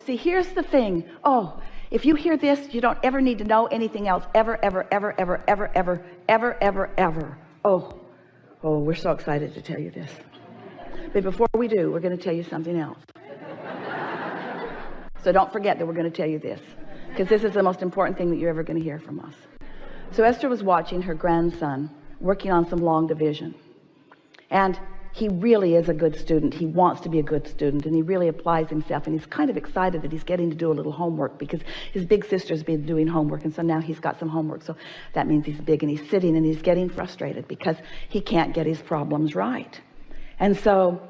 See, here's the thing. Oh, if you hear this, you don't ever need to know anything else ever, ever, ever, ever, ever, ever, ever, ever, ever. Oh, we're so excited to tell you this. But before we do, we're going to tell you something else. So don't forget that we're going to tell you this, because this is the most important thing that you're ever going to hear from us. So Esther was watching her grandson working on some long division. And he really is a good student. He wants to be a good student, and he really applies himself, and he's kind of excited that he's getting to do a little homework, because his big sister's been doing homework, and so now he's got some homework. So that means he's big, and he's sitting and he's getting frustrated because he can't get his problems right. And so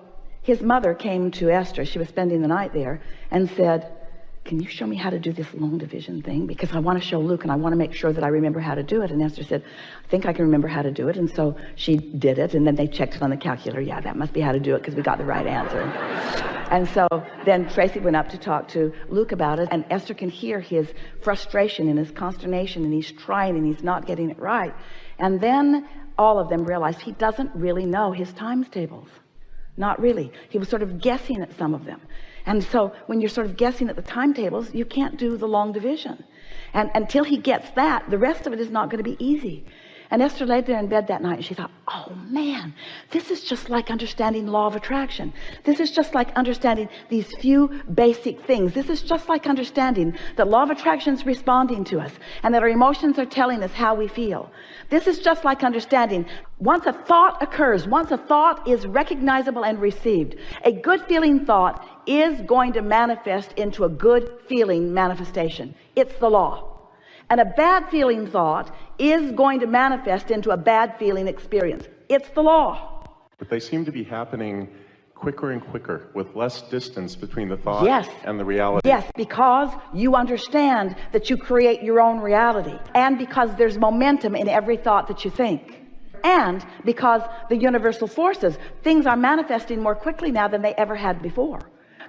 his mother came to Esther, she was spending the night there, and said, can you show me how to do this long division thing? Because I want to show Luke, and I want to make sure that I remember how to do it. And Esther said, I think I can remember how to do it. And so she did it, and then they checked it on the calculator. Yeah, that must be how to do it, because we got the right answer. And so then Tracy went up to talk to Luke about it, and Esther can hear his frustration and his consternation, and he's trying and he's not getting it right. And then all of them realized he doesn't really know his times tables. Not really. He was sort of guessing at some of them. And so when you're sort of guessing at the timetables, you can't do the long division. And until he gets that, the rest of it is not going to be easy. And Esther laid there in bed that night, and she thought, oh man, this is just like understanding law of attraction. This is just like understanding these few basic things. This is just like understanding that law of attraction is responding to us, and that our emotions are telling us how we feel. This is just like understanding once a thought occurs, once a thought is recognizable and received, a good feeling thought is going to manifest into a good feeling manifestation. It's the law. And a bad feeling thought is going to manifest into a bad feeling experience. It's the law. But they seem to be happening quicker and quicker, with less distance between the thought and the reality. Yes, because you understand that you create your own reality, and because there's momentum in every thought that you think, and because the universal forces, things are manifesting more quickly now than they ever had before.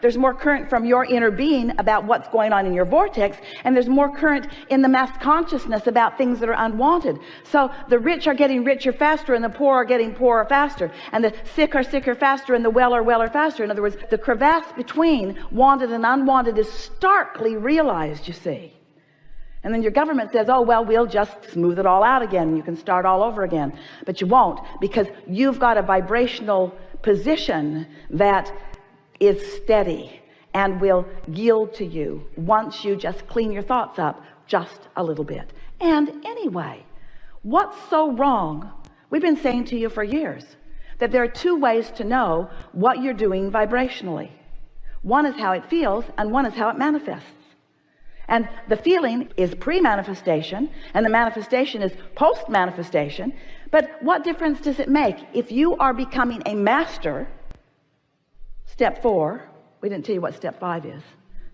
There's more current from your inner being about what's going on in your vortex, and there's more current in the mass consciousness about things that are unwanted. So the rich are getting richer faster, and the poor are getting poorer faster, and the sick are sicker faster, and the well are weller faster. In other words, the crevasse between wanted and unwanted is starkly realized, you see. And then your government says, oh, well, we'll just smooth it all out again. You can start all over again. But you won't, because you've got a vibrational position that is steady and will yield to you once you just clean your thoughts up just a little bit. And anyway, what's so wrong? We've been saying to you for years that there are two ways to know what you're doing vibrationally. One is how it feels, and one is how it manifests. And the feeling is pre-manifestation, and the manifestation is post-manifestation. But what difference does it make if you are becoming a master? Step 4, we didn't tell you what step 5 is.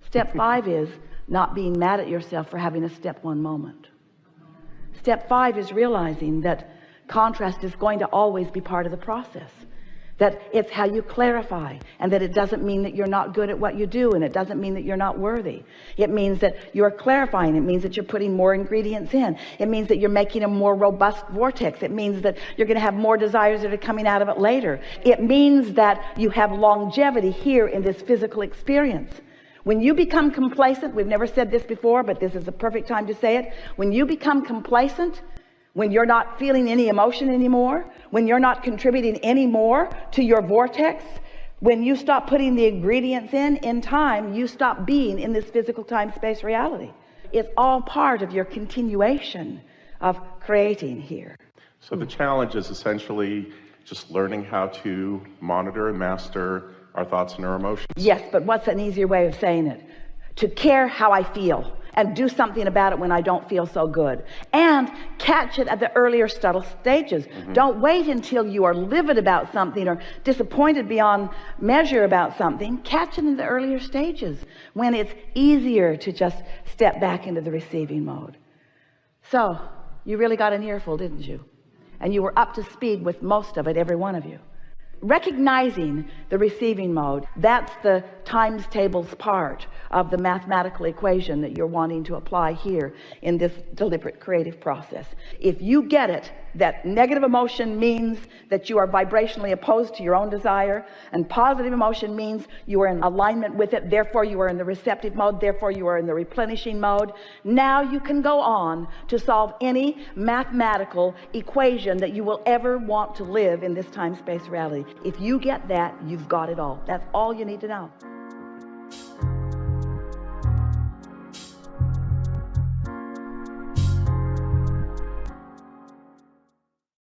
Step 5 is not being mad at yourself for having a step 1 moment. Step 5 is realizing that contrast is going to always be part of the process. That it's how you clarify, and that it doesn't mean that you're not good at what you do, and it doesn't mean that you're not worthy. It means that you're clarifying. It means that you're putting more ingredients in. It means that you're making a more robust vortex. It means that you're going to have more desires that are coming out of it later. It means that you have longevity here in this physical experience. When you become complacent, we've never said this before, but this is the perfect time to say it. When you become complacent, when you're not feeling any emotion anymore, when you're not contributing any more to your vortex, when you stop putting the ingredients in time, you stop being in this physical time-space reality. It's all part of your continuation of creating here. So the challenge is essentially just learning how to monitor and master our thoughts and our emotions. Yes, but what's an easier way of saying it? To care how I feel, and do something about it when I don't feel so good, and catch it at the earlier subtle stages. Don't wait until you are livid about something or disappointed beyond measure about something. Catch it in the earlier stages when it's easier to just step back into the receiving mode. So you really got an earful, didn't you? And you were up to speed with most of it, every one of you. Recognizing the receiving mode, that's the times tables part of the mathematical equation that you're wanting to apply here in this deliberate creative process. If you get it, that negative emotion means that you are vibrationally opposed to your own desire, and positive emotion means you are in alignment with it, therefore you are in the receptive mode, therefore you are in the replenishing mode. Now you can go on to solve any mathematical equation that you will ever want to live in this time-space reality. If you get that, you've got it all. That's all you need to know.